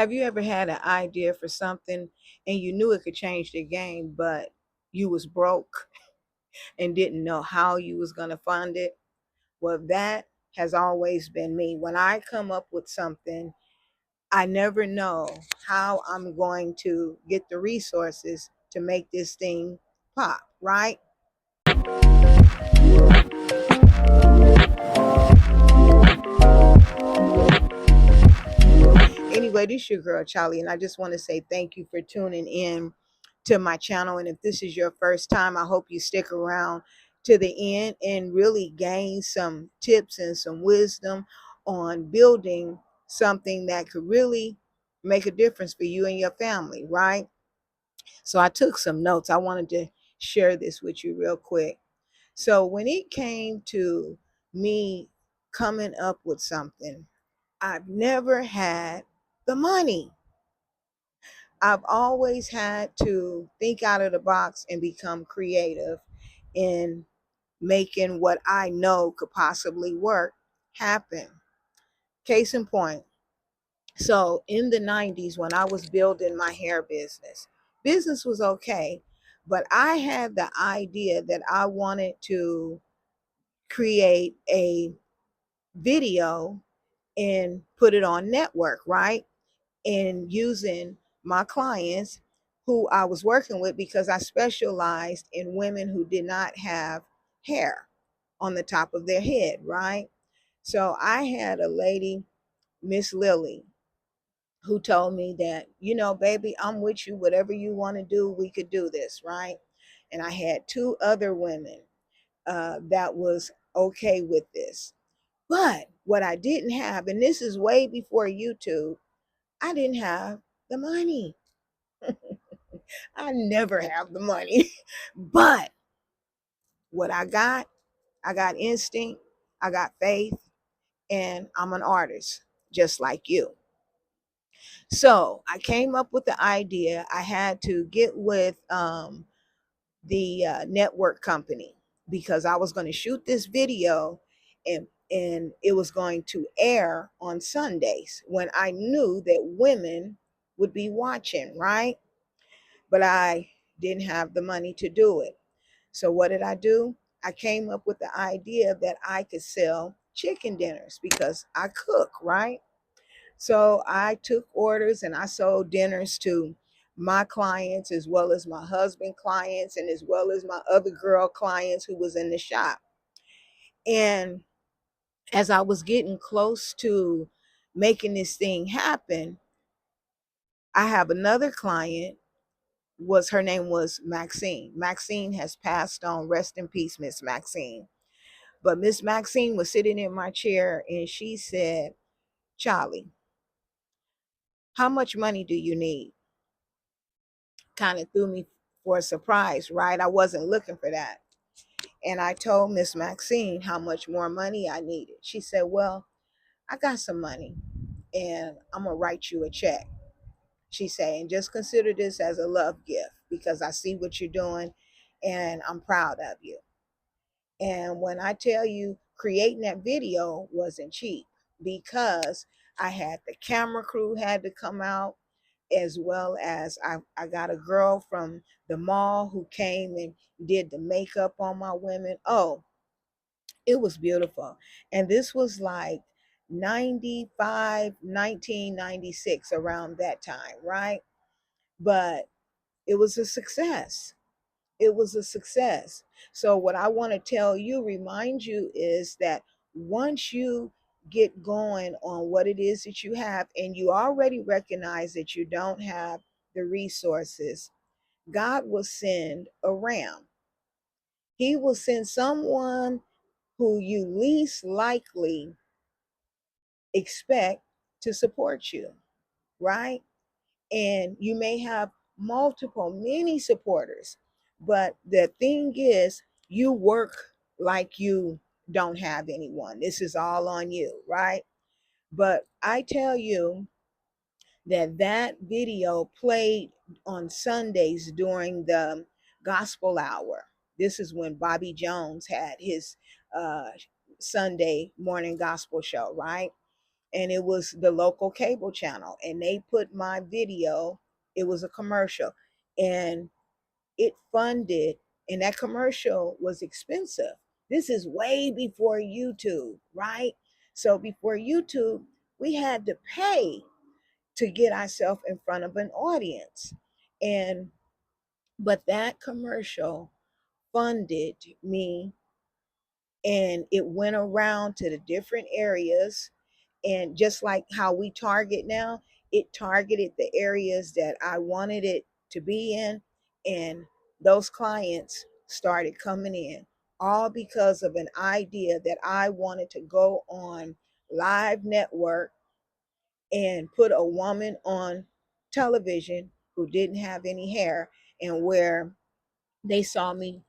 Have you ever had an idea for something and you knew it could change the game, but you was broke and didn't know how you was going to fund it? Well, that has always been me. When I come up with something, I never know how I'm going to get the resources to make this thing pop, right? Anyway, this is your girl Chalee, and I just want to say thank you for tuning in to my channel. And if this is your first time, I hope you stick around to the end and really gain some tips and some wisdom on building something that could really make a difference for you and your family, right? So I took some notes. I wanted to share this with you real quick. So when it came to me coming up with something, I've never had the money. I've always had to think out of the box and become creative in making what I know could possibly work happen. Case in point. So in the 90s, when I was building my hair business was okay, but I had the idea that I wanted to create a video and put it on network, right? And using my clients who I was working with, because I specialized in women who did not have hair on the top of their head, right? So I had a lady, Miss Lily, who told me that, baby, I'm with you. Whatever you want to do, we could do this, right? And I had two other women that was okay with this. But what I didn't have, and this is way before YouTube, I didn't have the money. I never have the money. But what I got instinct, I got faith, and I'm an artist just like you. So I came up with the idea. I had to get with the network company because I was going to shoot this video, and it was going to air on Sundays when I knew that women would be watching, right? But I didn't have the money to do it. So what did I do? I came up with the idea that I could sell chicken dinners because I cook, right? So I took orders and I sold dinners to my clients as well as my husband clients and as well as my other girl clients who was in the shop. And as I was getting close to making this thing happen, I have another client, was her name was Maxine. Maxine has passed on. Rest in peace, Miss Maxine. But Miss Maxine was sitting in my chair and she said, Charlie, how much money do you need? Kind of threw me for a surprise, right? I wasn't looking for that. And I told Miss Maxine how much more money I needed. She said, well, I got some money and I'm going to write you a check. She said, and just consider this as a love gift because I see what you're doing and I'm proud of you. And when I tell you, creating that video wasn't cheap because I had the camera crew had to come out, as well as I got a girl from the mall who came and did the makeup on my women. Oh, it was beautiful. And this was like 95, 1996, around that time, right? But it was a success. It was a success. So what I want to tell you, remind you, is that once you get going on what it is that you have and you already recognize that you don't have the resources, God will send a ram. He will send someone who you least likely expect to support you, right? And you may have many supporters, but the thing is, you work like you don't have anyone. This is all on you, right? But I tell you that that video played on Sundays during the gospel hour. This is when Bobby Jones had his uh, Sunday morning gospel show, right? and it was the local cable channel, and they put my video, it was a commercial, and it funded, and that commercial was expensive. This is way before YouTube, right? So before YouTube, we had to pay to get ourselves in front of an audience. And but that commercial funded me, and it went around to the different areas, and just like how we target now, it targeted the areas that I wanted it to be in, and those clients started coming in, all because of an idea that I wanted to go on live network and put a woman on television who didn't have any hair, and where they saw me,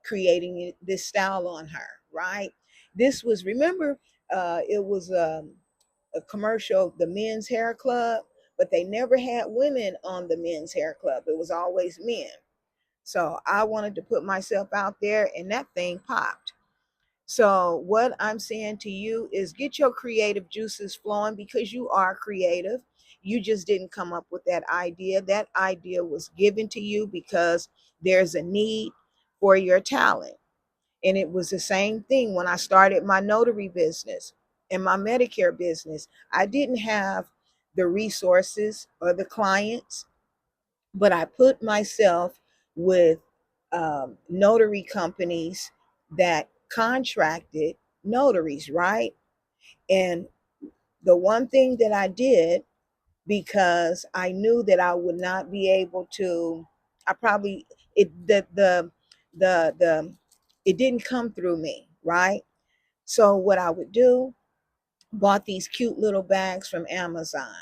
creating this style on her, right? This was, remember, it was a commercial, the men's hair club, but they never had women on the men's hair club. It was always men. So I wanted to put myself out there, and that thing popped. So what I'm saying to you is get your creative juices flowing, because you are creative. You just didn't come up with that idea. That idea was given to you because there's a need for your talent. And it was the same thing when I started my notary business and my Medicare business. I didn't have the resources or the clients, but I put myself with notary companies that contracted notaries, right? And the one thing that I did, because I knew that I would not be able to, I probably, it the it didn't come through me, right? So what I would do, bought these cute little bags from Amazon,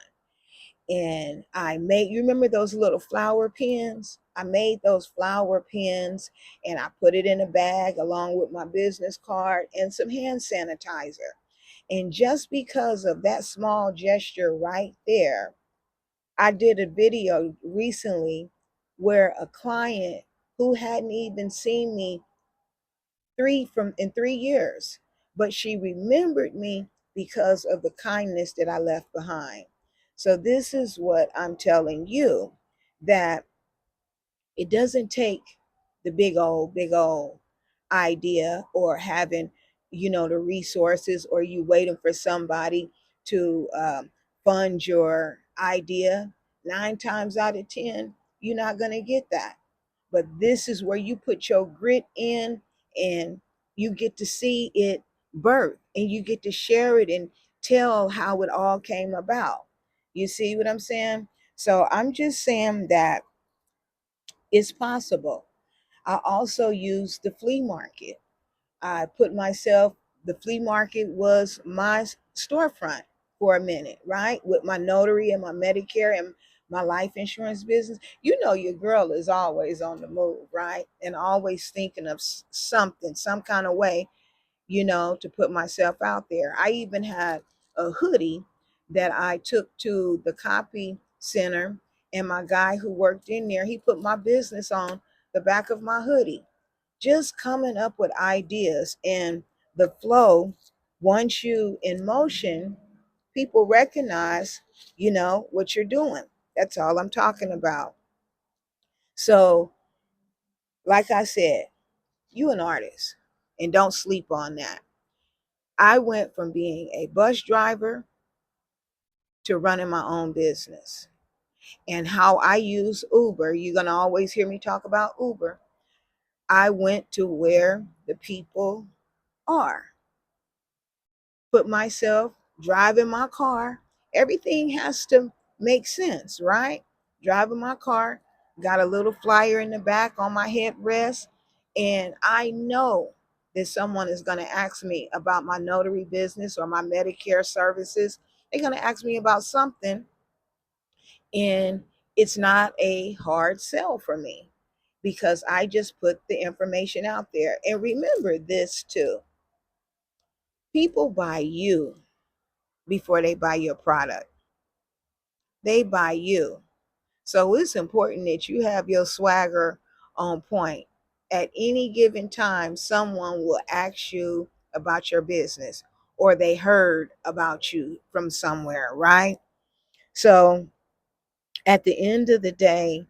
and I made, you remember those little flower pins? I made those flower pins, and I put it in a bag along with my business card and some hand sanitizer. And just because of that small gesture right there, I did a video recently where a client who hadn't even seen me in 3 years, but she remembered me because of the kindness that I left behind. So this is what I'm telling you, that it doesn't take the big old idea, or having, the resources, or you waiting for somebody to fund your idea. 9 times out of 10, you're not going to get that. But this is where you put your grit in, and you get to see it birth, and you get to share it and tell how it all came about. You see what I'm saying? So I'm just saying that it's possible. I also used the flea market. I put myself, the flea market was my storefront for a minute, right? With my notary and my Medicare and my life insurance business. You know, your girl is always on the move, right? And always thinking of something, some kind of way, to put myself out there. I even had a hoodie that I took to the copy center, and my guy who worked in there, he put my business on the back of my hoodie. Just coming up with ideas, and the flow, once you in motion, people recognize, what you're doing. That's all I'm talking about. So, like I said, you an artist, and don't sleep on that. I went from being a bus driver to running my own business. And how I use Uber, you're going to always hear me talk about Uber. I went to where the people are, put myself, driving my car. Everything has to make sense, right? Driving my car, got a little flyer in the back on my headrest, and I know that someone is going to ask me about my notary business or my Medicare services. They're going to ask me about something, and it's not a hard sell for me, because I just put the information out there. And remember this too, people buy you before they buy your product. They buy you. So it's important that you have your swagger on point. At any given time, someone will ask you about your business, or they heard about you from somewhere, right? So at the end of the day,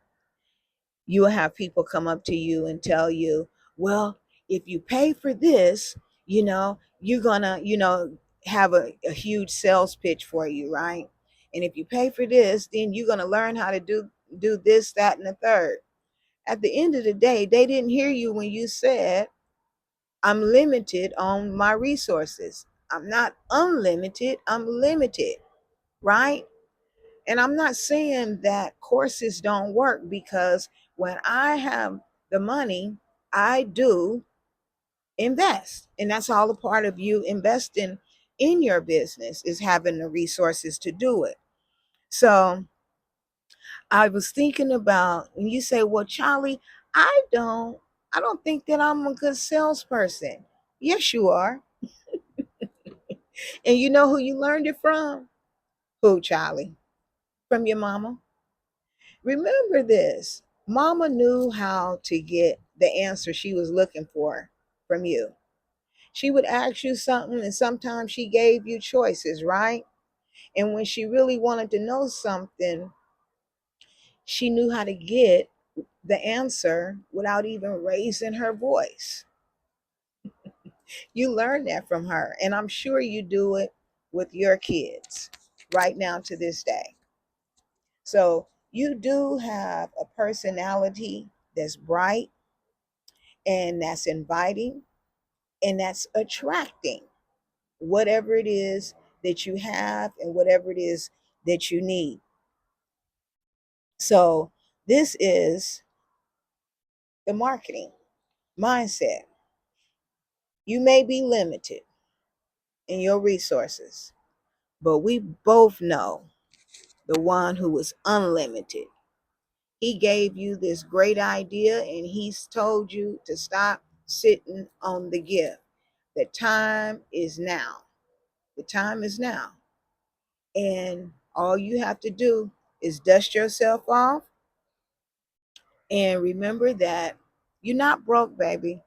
you will have people come up to you and tell you, well, if you pay for this, you're gonna, have a huge sales pitch for you, right? And if you pay for this, then you're gonna learn how to do this, that, and the third. At the end of the day, they didn't hear you when you said, I'm limited on my resources. I'm not unlimited, I'm limited, right? And I'm not saying that courses don't work, because when I have the money, I do invest. And that's all a part of you investing in your business, is having the resources to do it. So I was thinking about when you say, well, Charlie, I don't think that I'm a good salesperson. Yes, you are. And you know who you learned it from? Who, Charlie? From your mama. Remember this. Mama knew how to get the answer she was looking for from you. She would ask you something, and sometimes she gave you choices, right? And when she really wanted to know something, she knew how to get the answer without even raising her voice. You learned that from her, and I'm sure you do it with your kids right now to this day. So you do have a personality that's bright, and that's inviting, and that's attracting whatever it is that you have and whatever it is that you need. So this is the marketing mindset. You may be limited in your resources, but we both know the one who was unlimited. He gave you this great idea, and he's told you to stop sitting on the gift. The time is now. The time is now. And all you have to do is dust yourself off and remember that you're not broke, baby.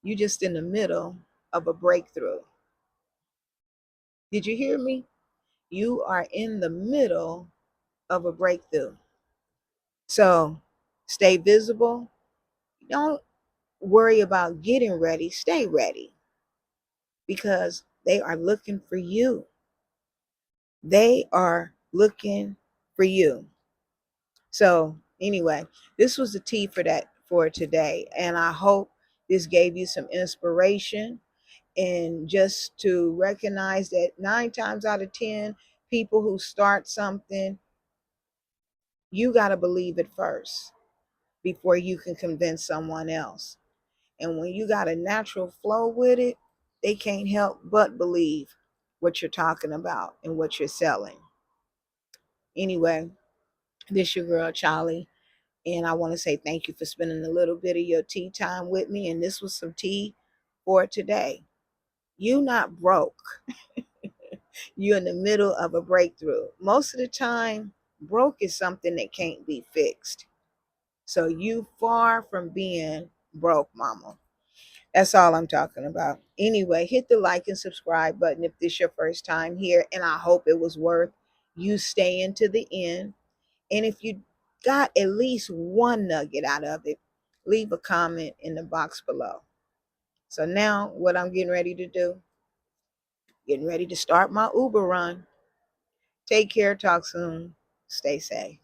You're just in the middle of a breakthrough. Did you hear me? You are in the middle of a breakthrough. So stay visible. Don't worry about getting ready. Stay ready, because they are looking for you. They are looking for you. So anyway, this was the tea for that for today. And I hope this gave you some inspiration, and just to recognize that 9 times out of 10, people who start something, you got to believe it first before you can convince someone else. And when you got a natural flow with it, they can't help but believe what you're talking about and what you're selling. Anyway, this your girl Chalee. And I want to say thank you for spending a little bit of your tea time with me. And this was some tea for today. You not broke. You're in the middle of a breakthrough. Most of the time, broke is something that can't be fixed. So you far from being broke, mama. That's all I'm talking about. Anyway, hit the like and subscribe button if this is your first time here. And I hope it was worth you staying to the end. And if you got at least one nugget out of it, leave a comment in the box below. So now what I'm getting ready to do, getting ready to start my Uber run. Take care, talk soon, stay safe.